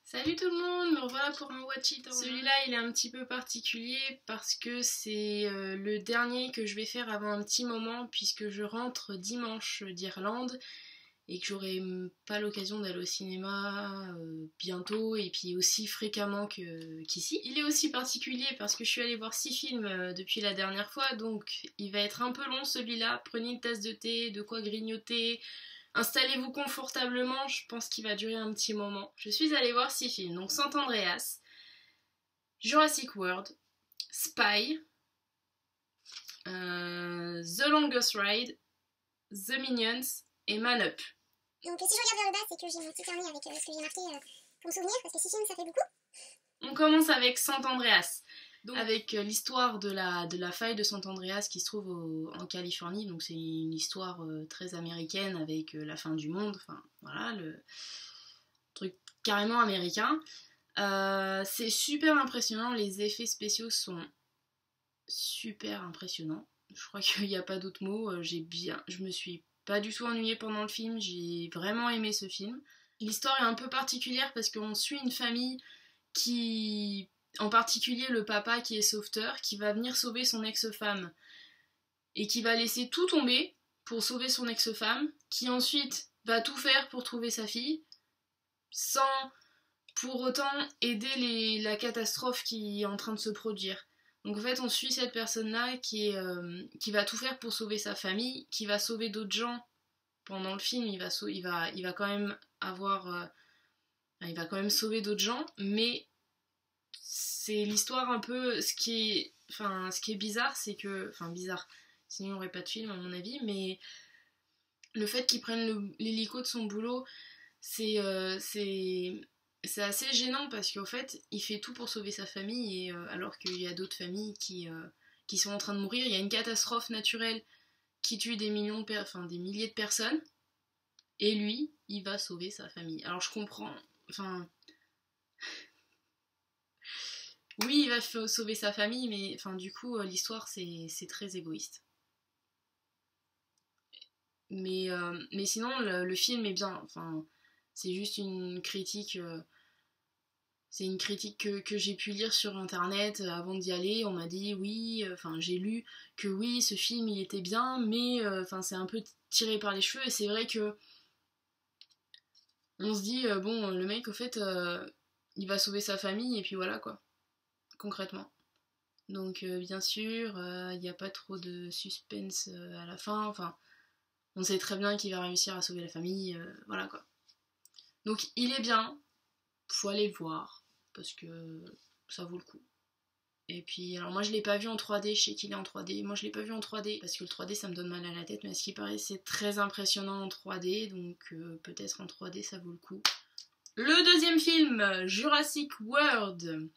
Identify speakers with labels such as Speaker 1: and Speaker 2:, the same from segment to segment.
Speaker 1: Salut tout le monde, me revoilà pour un Watch It. Celui-là il est un petit peu particulier parce que c'est le dernier que je vais faire avant un petit moment puisque je rentre dimanche d'Irlande et que j'aurai pas l'occasion d'aller au cinéma bientôt et puis aussi fréquemment qu'ici. Il est aussi particulier parce que je suis allée voir 6 films depuis la dernière fois, donc il va être un peu long celui-là. Prenez une tasse de thé, de quoi grignoter. Installez-vous confortablement, je pense qu'il va durer un petit moment. Je suis allée voir 6 films, donc San Andreas, Jurassic World, Spy, The Longest Ride, The Minions et Man Up.
Speaker 2: Donc si je regarde vers le bas, c'est que j'ai mon petit carnet avec ce que j'ai marqué pour me souvenir, parce que 6 films ça fait beaucoup.
Speaker 1: On commence avec San Andreas, donc avec l'histoire de la faille de San Andreas qui se trouve en Californie. Donc c'est une histoire très américaine avec la fin du monde, enfin voilà, le truc carrément américain. C'est super impressionnant, les effets spéciaux sont super impressionnants. Je crois qu'il n'y a pas d'autre mot. Je me suis pas du tout ennuyée pendant le film, j'ai vraiment aimé ce film. L'histoire est un peu particulière parce qu'on suit une famille qui, en particulier le papa qui est sauveteur, qui va venir sauver son ex-femme et qui va laisser tout tomber pour sauver son ex-femme, qui ensuite va tout faire pour trouver sa fille, sans pour autant aider la catastrophe qui est en train de se produire. Donc en fait on suit cette personne-là qui va tout faire pour sauver sa famille, qui va sauver d'autres gens pendant le film, il va quand même avoir... il va quand même sauver d'autres gens, mais c'est l'histoire un peu... Ce qui est bizarre, c'est que... Enfin bizarre, sinon il n'y aurait pas de film à mon avis, mais le fait qu'il prenne l'hélico de son boulot, c'est assez gênant parce qu'en fait, il fait tout pour sauver sa famille, et alors qu'il y a d'autres familles qui sont en train de mourir. Il y a une catastrophe naturelle qui tue des milliers de personnes, et lui, il va sauver sa famille. Alors je comprends, oui, il va sauver sa famille, mais du coup, l'histoire, c'est très égoïste. Mais sinon, le film est bien. C'est juste une critique... c'est une critique que j'ai pu lire sur internet avant d'y aller. On m'a dit oui, j'ai lu que oui, ce film il était bien, mais c'est un peu tiré par les cheveux. Et c'est vrai que on se dit bon, le mec au fait il va sauver sa famille et puis voilà quoi, concrètement. Donc bien sûr, il n'y a pas trop de suspense à la fin. On sait très bien qu'il va réussir à sauver la famille, voilà quoi. Donc il est bien, faut aller le voir parce que ça vaut le coup. Et puis, alors moi je l'ai pas vu en 3D, je sais qu'il est en 3D. Moi je l'ai pas vu en 3D parce que le 3D ça me donne mal à la tête, mais à ce qui paraît c'est très impressionnant en 3D, donc peut-être en 3D ça vaut le coup. Le deuxième film, Jurassic World.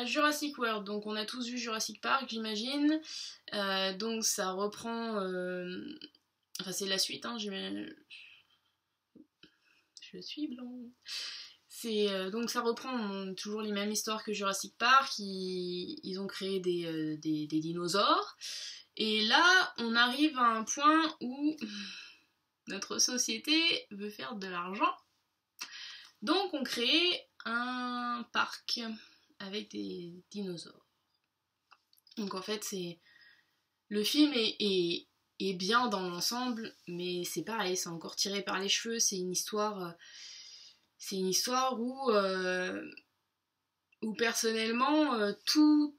Speaker 1: Jurassic World, donc on a tous vu Jurassic Park j'imagine. Donc ça reprend... c'est la suite, hein, je suis blonde. Donc ça reprend toujours les mêmes histoires que Jurassic Park. Ils ont créé des dinosaures. Et là, on arrive à un point où notre société veut faire de l'argent. Donc on crée un parc avec des dinosaures. Donc en fait, le film est bien dans l'ensemble, mais c'est pareil, c'est encore tiré par les cheveux. C'est une histoire où personnellement, toutes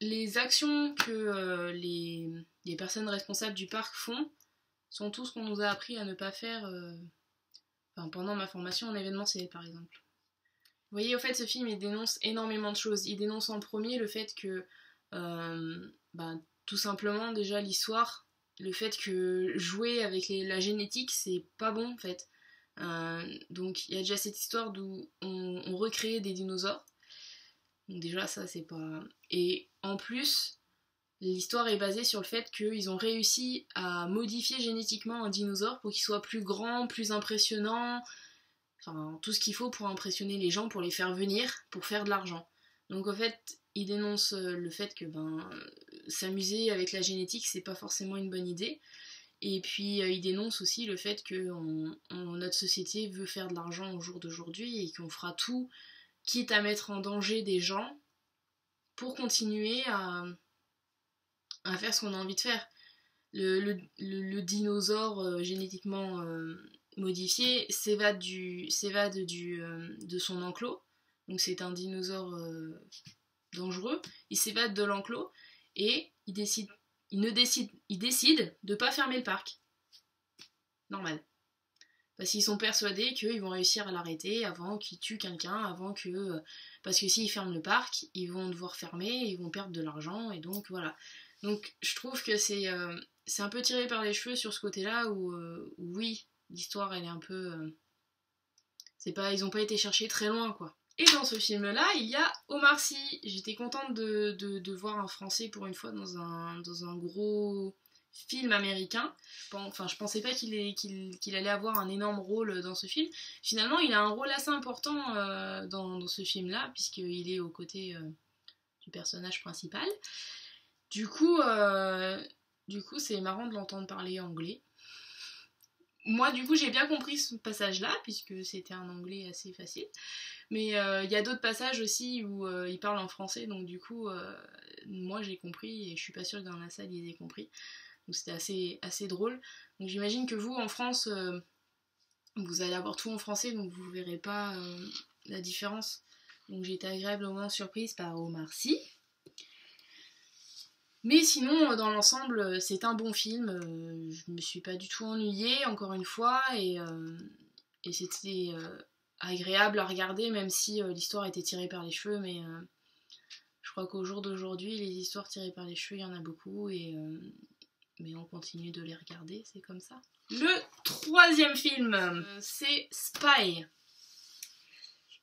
Speaker 1: les actions que les personnes responsables du parc font sont tout ce qu'on nous a appris à ne pas faire pendant ma formation en événementiel par exemple. Vous voyez, au fait, ce film il dénonce énormément de choses. Il dénonce en premier le fait que tout simplement déjà l'histoire, le fait que jouer avec la génétique c'est pas bon en fait. Donc il y a déjà cette histoire d'où on recréait des dinosaures. Donc déjà ça c'est pas... Et en plus, l'histoire est basée sur le fait qu'ils ont réussi à modifier génétiquement un dinosaure pour qu'il soit plus grand, plus impressionnant, tout ce qu'il faut pour impressionner les gens, pour les faire venir, pour faire de l'argent. Donc en fait, ils dénoncent le fait que s'amuser avec la génétique c'est pas forcément une bonne idée. Et puis il dénonce aussi le fait que notre société veut faire de l'argent au jour d'aujourd'hui et qu'on fera tout, quitte à mettre en danger des gens, pour continuer à faire ce qu'on a envie de faire. Le dinosaure génétiquement modifié s'évade de son enclos. Donc c'est un dinosaure dangereux. Il s'évade de l'enclos et il décide de pas fermer le parc. Normal. Parce qu'ils sont persuadés qu'ils vont réussir à l'arrêter avant qu'il tue quelqu'un, parce que s'ils ferment le parc, ils vont devoir fermer, ils vont perdre de l'argent, et donc voilà. Donc je trouve que c'est un peu tiré par les cheveux sur ce côté-là, où oui, l'histoire elle est un peu... ils ont pas été chercher très loin, quoi. Et dans ce film-là, il y a Omar Sy. J'étais contente de voir un Français pour une fois dans un gros film américain. Enfin, je pensais pas qu'il allait avoir un énorme rôle dans ce film. Finalement, il a un rôle assez important dans ce film-là, puisqu'il est aux côtés du personnage principal. Du coup, c'est marrant de l'entendre parler anglais. Moi, du coup, j'ai bien compris ce passage-là, puisque c'était un anglais assez facile. Mais il y a d'autres passages aussi où il parle en français, donc du coup, moi j'ai compris, et je suis pas sûre que dans la salle ils aient compris. Donc c'était assez drôle. Donc j'imagine que vous, en France, vous allez avoir tout en français, donc vous verrez pas la différence. Donc j'ai été agréablement surprise par Omar Sy. Mais sinon, dans l'ensemble, c'est un bon film. Je me suis pas du tout ennuyée, encore une fois, et c'était agréable à regarder, même si l'histoire était tirée par les cheveux, mais je crois qu'au jour d'aujourd'hui, les histoires tirées par les cheveux, il y en a beaucoup, mais on continue de les regarder, c'est comme ça. Le troisième film, c'est Spy.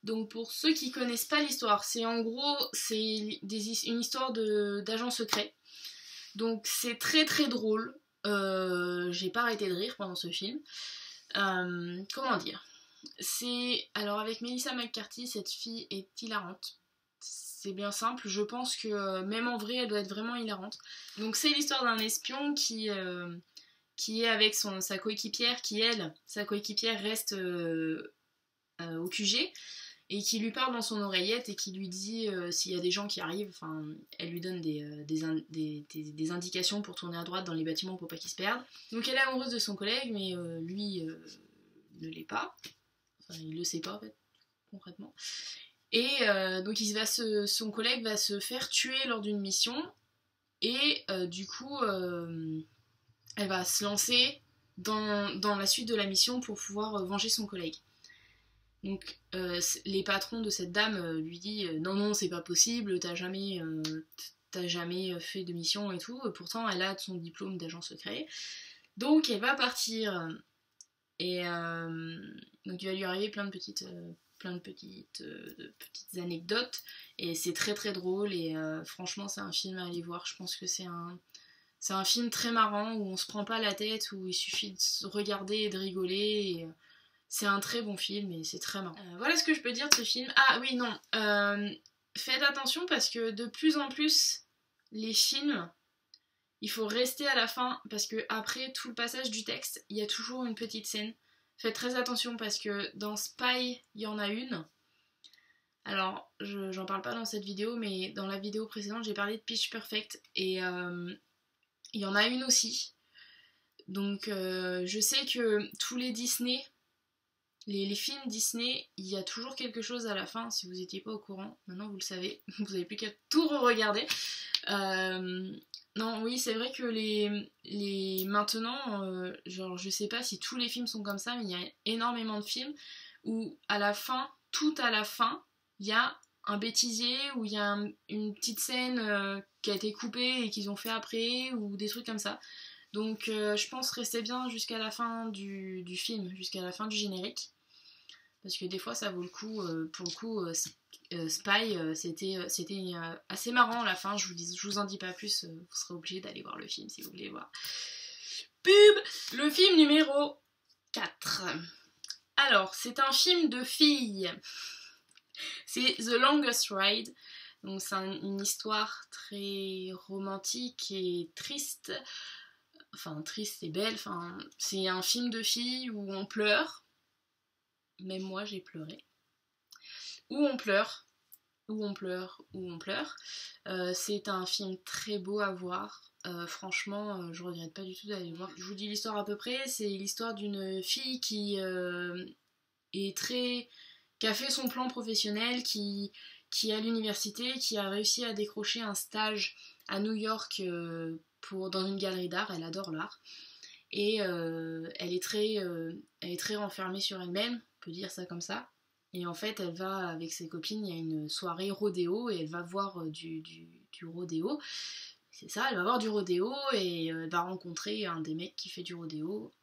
Speaker 1: Donc pour ceux qui connaissent pas l'histoire, c'est une histoire d'agents secrets. Donc c'est très très drôle. J'ai pas arrêté de rire pendant ce film. Comment dire ? Alors avec Melissa McCarthy, cette fille est hilarante. C'est bien simple, je pense que même en vrai, elle doit être vraiment hilarante. Donc c'est l'histoire d'un espion qui est avec sa coéquipière, sa coéquipière reste au QG, et qui lui parle dans son oreillette et qui lui dit s'il y a des gens qui arrivent, enfin, elle lui donne des indications pour tourner à droite dans les bâtiments pour pas qu'ils se perdent. Donc elle est amoureuse de son collègue, mais lui ne l'est pas. Enfin, il le sait pas en fait, concrètement. Et donc son collègue va se faire tuer lors d'une mission, et du coup elle va se lancer dans la suite de la mission pour pouvoir venger son collègue. Donc les patrons de cette dame lui disent non c'est pas possible, t'as jamais fait de mission et tout, pourtant elle a son diplôme d'agent secret. Donc elle va partir, et donc il va lui arriver plein de petites anecdotes, et c'est très très drôle, et franchement c'est un film à aller voir. Je pense que c'est un film très marrant, où on se prend pas la tête, où il suffit de se regarder et de rigoler, et c'est un très bon film et c'est très marrant. Voilà ce que je peux dire de ce film. Ah oui, non, faites attention, parce que de plus en plus les films, il faut rester à la fin, parce que après tout le passage du texte, il y a toujours une petite scène. Faites très attention, parce que dans Spy, il y en a une. Alors, j'en parle pas dans cette vidéo, mais dans la vidéo précédente, j'ai parlé de Pitch Perfect, et il y en a une aussi. Donc, je sais que tous les Disney, les films Disney, il y a toujours quelque chose à la fin, si vous n'étiez pas au courant. Maintenant, vous le savez, vous n'avez plus qu'à tout re-regarder. Non, oui, c'est vrai que maintenant, genre, je sais pas si tous les films sont comme ça, mais il y a énormément de films où à la fin, tout à la fin, il y a un bêtisier, où il y a une petite scène qui a été coupée et qu'ils ont fait après, ou des trucs comme ça. Donc je pense rester bien jusqu'à la fin du film, jusqu'à la fin du générique. Parce que des fois ça vaut le coup, pour le coup, Spy, c'était assez marrant à la fin. Je vous en dis pas plus, vous serez obligé d'aller voir le film si vous voulez voir. Pub. Le film numéro 4. Alors, c'est un film de filles. C'est The Longest Ride. Donc c'est une histoire très romantique et triste. enfin triste et belle, enfin c'est un film de filles où on pleure, même moi j'ai pleuré, où on pleure, où on pleure, où on pleure. C'est un film très beau à voir. Franchement, je regrette pas du tout d'aller le voir. Je vous dis l'histoire à peu près. C'est l'histoire d'une fille qui qui a fait son plan professionnel, qui est à l'université, qui a réussi à décrocher un stage à New York dans une galerie d'art. Elle adore l'art. Et elle est très renfermée sur elle-même, on peut dire ça comme ça. Et en fait, elle va avec ses copines, il y a une soirée rodéo et elle va voir du rodéo. C'est ça, elle va voir du rodéo et elle va rencontrer un des mecs qui fait du rodéo.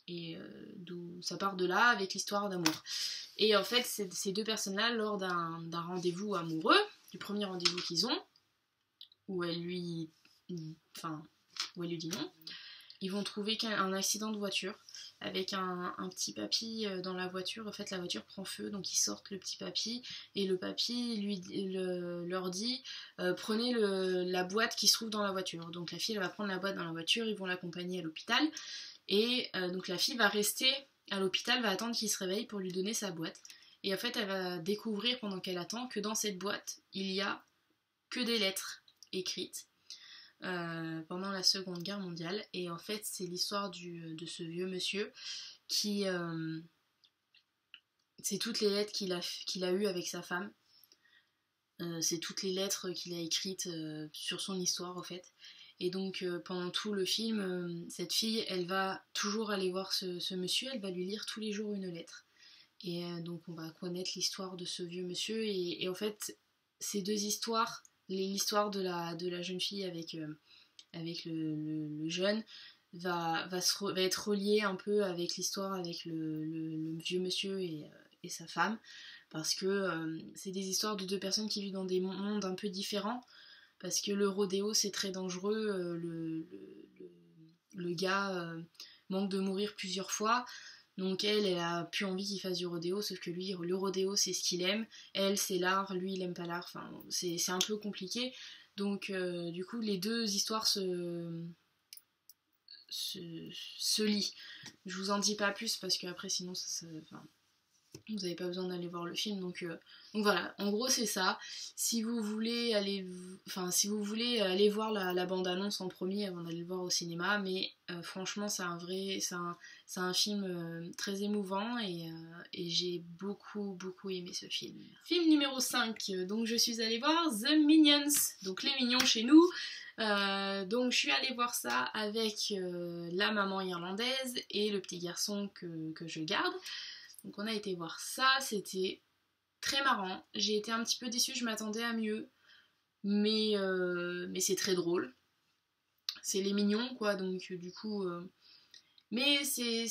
Speaker 1: Et d'où ça part de là avec l'histoire d'amour. Et en fait, ces deux personnes-là, lors d'un rendez-vous amoureux, du premier rendez-vous qu'ils ont, où elle lui dit non, ils vont trouver un accident de voiture avec un petit papy dans la voiture. En fait, la voiture prend feu, donc ils sortent le petit papy et le papy leur dit prenez la boîte qui se trouve dans la voiture. Donc la fille elle va prendre la boîte dans la voiture, ils vont l'accompagner à l'hôpital et donc la fille va rester à l'hôpital, va attendre qu'il se réveille pour lui donner sa boîte. Et en fait, elle va découvrir pendant qu'elle attend que dans cette boîte, il y a que des lettres écrites pendant la Seconde Guerre mondiale. Et en fait, c'est l'histoire de ce vieux monsieur qui... c'est toutes les lettres qu'il a eues avec sa femme. C'est toutes les lettres qu'il a écrites sur son histoire, en fait. Et donc, pendant tout le film, cette fille, elle va toujours aller voir ce monsieur, elle va lui lire tous les jours une lettre. Et donc, on va connaître l'histoire de ce vieux monsieur. Et en fait, ces deux histoires, l'histoire de la jeune fille avec le jeune, va être reliée un peu avec l'histoire avec le vieux monsieur et sa femme. Parce que c'est des histoires de deux personnes qui vivent dans des mondes un peu différents. Parce que le rodéo c'est très dangereux, le gars manque de mourir plusieurs fois, donc elle a plus envie qu'il fasse du rodéo, sauf que lui, le rodéo c'est ce qu'il aime, elle c'est l'art, lui il aime pas l'art, enfin c'est un peu compliqué, donc du coup les deux histoires se lient. Je vous en dis pas plus parce que après sinon vous n'avez pas besoin d'aller voir le film, donc voilà, en gros c'est ça. Si vous voulez aller voir la bande-annonce en premier avant d'aller le voir au cinéma, mais franchement c'est un film très émouvant et j'ai beaucoup aimé ce film. Film numéro 5, donc je suis allée voir The Minions, donc les mignons chez nous. Donc je suis allée voir ça avec la maman irlandaise et le petit garçon que je garde. Donc on a été voir ça, c'était très marrant. J'ai été un petit peu déçue, je m'attendais à mieux. Mais c'est très drôle. C'est les mignons quoi, donc du coup... Mais j'ai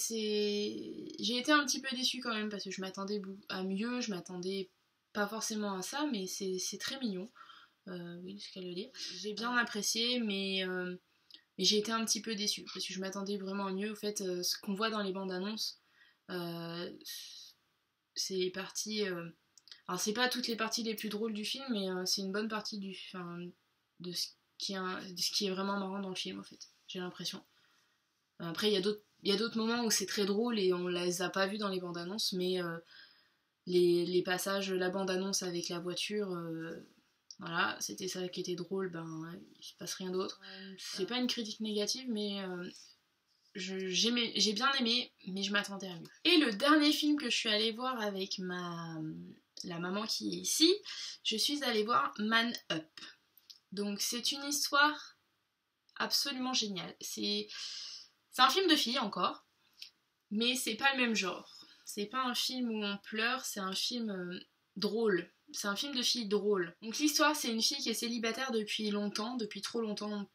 Speaker 1: été un petit peu déçue quand même parce que je m'attendais à mieux, je m'attendais pas forcément à ça, mais c'est très mignon. Oui, c'est ce qu'elle veut dire. J'ai bien apprécié, mais j'ai été un petit peu déçue parce que je m'attendais vraiment à mieux. En fait, ce qu'on voit dans les bandes annonces, c'est les parties alors c'est pas toutes les parties les plus drôles du film, mais c'est une bonne partie de ce qui est vraiment marrant dans le film en fait, j'ai l'impression. Après il y a d'autres moments où c'est très drôle et on les a pas vus dans les bandes annonces, mais les passages, la bande annonce avec la voiture, voilà, c'était ça qui était drôle, il se passe rien d'autre. C'est pas une critique négative, mais j'ai bien aimé, mais je m'attendais à mieux. Et le dernier film que je suis allée voir avec la maman qui est ici, je suis allée voir Man Up. Donc c'est une histoire absolument géniale. C'est un film de filles encore, mais c'est pas le même genre. C'est pas un film où on pleure, c'est un film drôle. C'est un film de filles drôle. Donc l'histoire, c'est une fille qui est célibataire depuis longtemps, depuis trop longtemps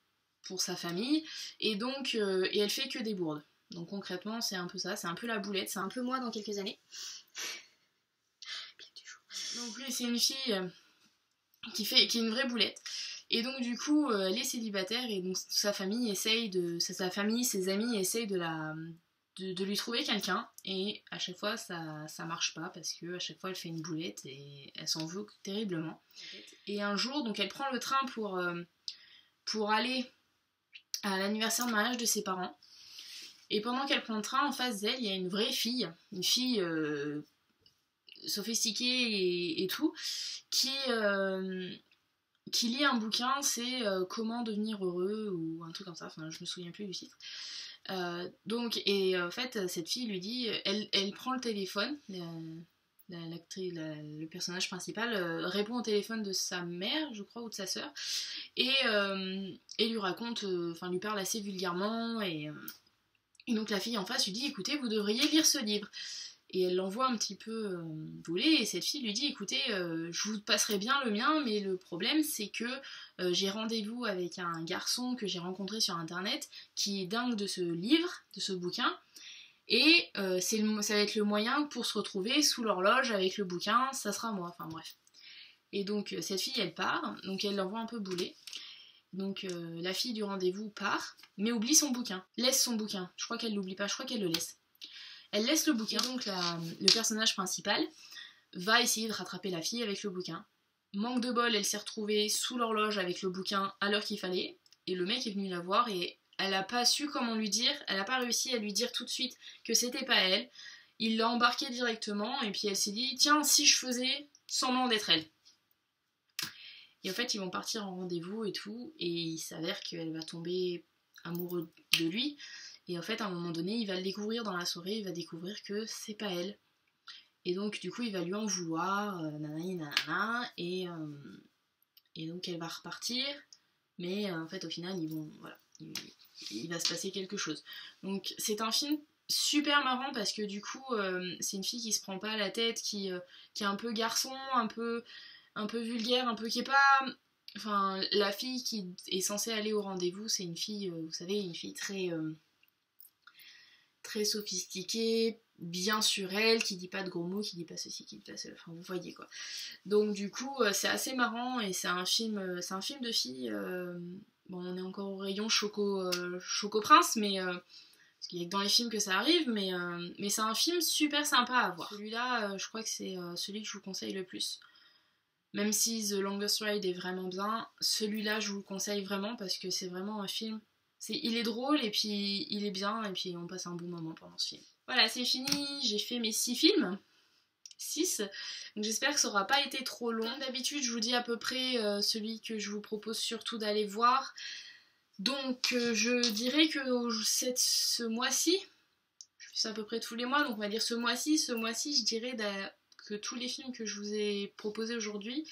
Speaker 1: pour sa famille, et donc et elle fait que des bourdes. Donc concrètement, c'est un peu ça, c'est un peu la boulette, c'est un peu moi dans quelques années. Donc oui, c'est une fille qui est une vraie boulette. Et donc du coup, elle est célibataire et donc sa famille, ses amis essayent de lui trouver quelqu'un, et à chaque fois ça marche pas parce que à chaque fois elle fait une boulette et elle s'en veut terriblement. Et un jour, donc elle prend le train pour aller à l'anniversaire de mariage de ses parents. Et pendant qu'elle prend le train, en face d'elle, il y a une vraie fille, une fille sophistiquée et tout, qui lit un bouquin, c'est Comment devenir heureux ou un truc comme ça, enfin je me souviens plus du titre. En fait cette fille lui dit, elle prend le téléphone, le personnage principal répond au téléphone de sa mère, je crois, ou de sa sœur, et lui raconte, lui parle assez vulgairement, et donc la fille en face lui dit, écoutez, vous devriez lire ce livre. Et elle l'envoie un petit peu voler, et cette fille lui dit, écoutez, je vous passerai bien le mien, mais le problème c'est que j'ai rendez-vous avec un garçon que j'ai rencontré sur internet qui est dingue de ce livre, de ce bouquin, et ça va être le moyen pour se retrouver sous l'horloge avec le bouquin, ça sera moi, enfin bref. Et donc cette fille elle part, donc elle l'envoie un peu bouler. Donc la fille du rendez-vous part, mais oublie son bouquin, laisse son bouquin, je crois qu'elle l'oublie pas, je crois qu'elle le laisse. Elle laisse le bouquin, donc le personnage principal va essayer de rattraper la fille avec le bouquin. Manque de bol, elle s'est retrouvée sous l'horloge avec le bouquin à l'heure qu'il fallait, et le mec est venu la voir et elle a pas su comment lui dire, elle a pas réussi à lui dire tout de suite que c'était pas elle. Il l'a embarquée directement, et puis elle s'est dit, tiens, si je faisais semblant d'être elle. Et en fait, ils vont partir en rendez-vous et tout, et il s'avère qu'elle va tomber amoureuse de lui. Et en fait, à un moment donné, il va le découvrir dans la soirée, il va découvrir que c'est pas elle. Et donc, du coup, il va lui en vouloir, nanani nanana, et donc elle va repartir, mais en fait, au final, il va se passer quelque chose. Donc, c'est un film super marrant parce que du coup, c'est une fille qui se prend pas la tête, qui est un peu garçon, un peu vulgaire, un peu qui est pas... Enfin, la fille qui est censée aller au rendez-vous, c'est une fille, vous savez, une fille très sophistiquée, bien sur elle, qui dit pas de gros mots, qui dit pas ceci, qui dit pas cela, enfin vous voyez quoi. Donc du coup c'est assez marrant, et c'est un film de filles, bon on est encore au rayon Choco Prince, mais parce qu'il y a que dans les films que ça arrive, mais c'est un film super sympa à voir. Celui-là je crois que c'est celui que je vous conseille le plus. Même si The Longest Ride est vraiment bien, celui-là je vous le conseille vraiment parce que c'est vraiment un film. Il est drôle et puis il est bien et puis on passe un bon moment pendant ce film. Voilà, c'est fini, j'ai fait mes 6 films. 6. Donc j'espère que ça aura pas été trop long. Comme d'habitude, je vous dis à peu près celui que je vous propose surtout d'aller voir. Donc je dirais que ce mois-ci, je fais ça à peu près tous les mois, donc on va dire ce mois-ci, je dirais que tous les films que je vous ai proposés aujourd'hui,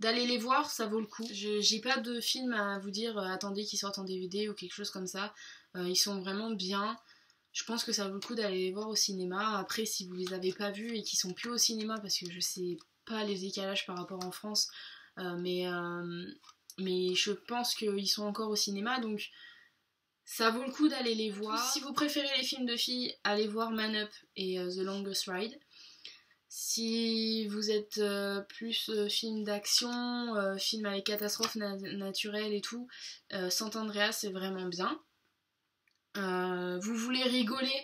Speaker 1: d'aller les voir, ça vaut le coup. J'ai pas de film à vous dire attendez qu'ils sortent en DVD ou quelque chose comme ça. Ils sont vraiment bien. Je pense que ça vaut le coup d'aller les voir au cinéma. Après, si vous les avez pas vus et qu'ils sont plus au cinéma, parce que je sais pas les décalages par rapport en France, mais je pense qu'ils sont encore au cinéma, donc ça vaut le coup d'aller les voir. Si vous préférez les films de filles, allez voir Man Up et The Longest Ride. Si vous êtes plus film d'action, film avec catastrophes naturelles et tout, Sant Andreas c'est vraiment bien. Vous voulez rigoler,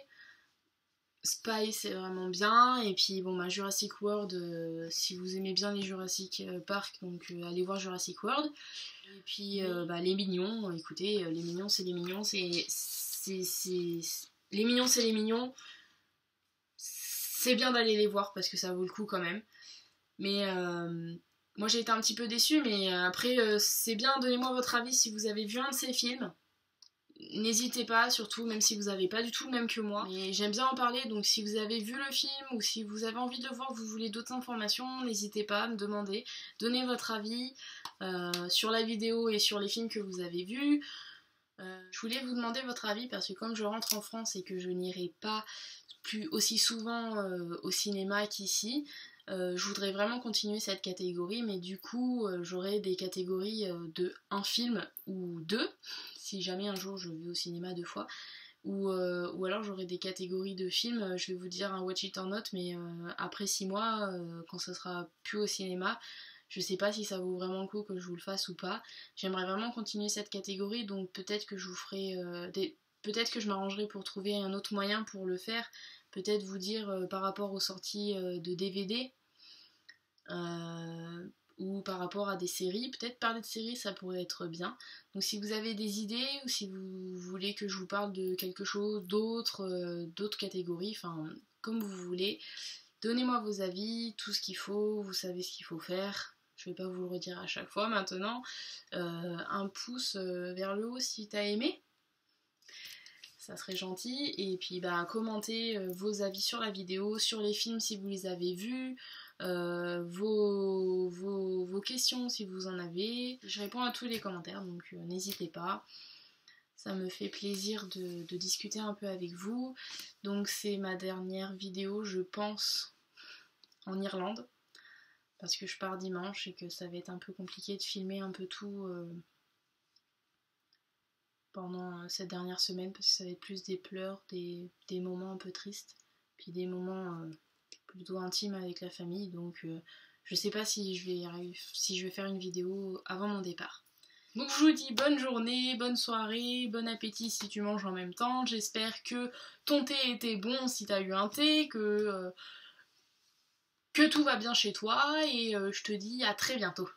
Speaker 1: Spy c'est vraiment bien. Et puis bon Jurassic World, si vous aimez bien les Jurassic Park, donc allez voir Jurassic World. Et puis les mignons, écoutez, les mignons c'est les mignons, les mignons c'est les mignons. C'est bien d'aller les voir parce que ça vaut le coup quand même. Mais moi j'ai été un petit peu déçue, mais après c'est bien, donnez-moi votre avis si vous avez vu un de ces films. N'hésitez pas, surtout même si vous n'avez pas du tout le même que moi. Mais j'aime bien en parler, donc si vous avez vu le film ou si vous avez envie de le voir, vous voulez d'autres informations, n'hésitez pas à me demander. Donnez votre avis sur la vidéo et sur les films que vous avez vus. Je voulais vous demander votre avis parce que comme je rentre en France et que je n'irai pas plus aussi souvent au cinéma qu'ici, je voudrais vraiment continuer cette catégorie, mais du coup j'aurai des catégories de un film ou deux, si jamais un jour je vais au cinéma 2 fois, ou alors j'aurai des catégories de films, je vais vous dire un watch it or not, mais après 6 mois, quand ça sera plus au cinéma, je sais pas si ça vaut vraiment le coup que je vous le fasse ou pas. J'aimerais vraiment continuer cette catégorie, donc peut-être que je vous ferai peut-être que je m'arrangerai pour trouver un autre moyen pour le faire. Peut-être vous dire par rapport aux sorties de DVD. ou par rapport à des séries. Peut-être parler de séries, ça pourrait être bien. Donc si vous avez des idées ou si vous voulez que je vous parle de quelque chose d'autres catégories, enfin comme vous voulez, donnez-moi vos avis, tout ce qu'il faut, vous savez ce qu'il faut faire. Je vais pas vous le redire à chaque fois maintenant. Un pouce vers le haut si t'as aimé. Ça serait gentil. Et puis commentez vos avis sur la vidéo, sur les films si vous les avez vus, vos questions si vous en avez. Je réponds à tous les commentaires, donc n'hésitez pas. Ça me fait plaisir de discuter un peu avec vous. Donc c'est ma dernière vidéo, je pense, en Irlande. Parce que je pars dimanche et que ça va être un peu compliqué de filmer un peu tout pendant cette dernière semaine, parce que ça va être plus des pleurs, des moments un peu tristes, puis des moments plutôt intimes avec la famille. Donc je sais pas si je vais faire une vidéo avant mon départ. Donc je vous dis bonne journée, bonne soirée, bon appétit si tu manges en même temps. J'espère que ton thé était bon si t'as eu un thé, que tout va bien chez toi, et je te dis à très bientôt.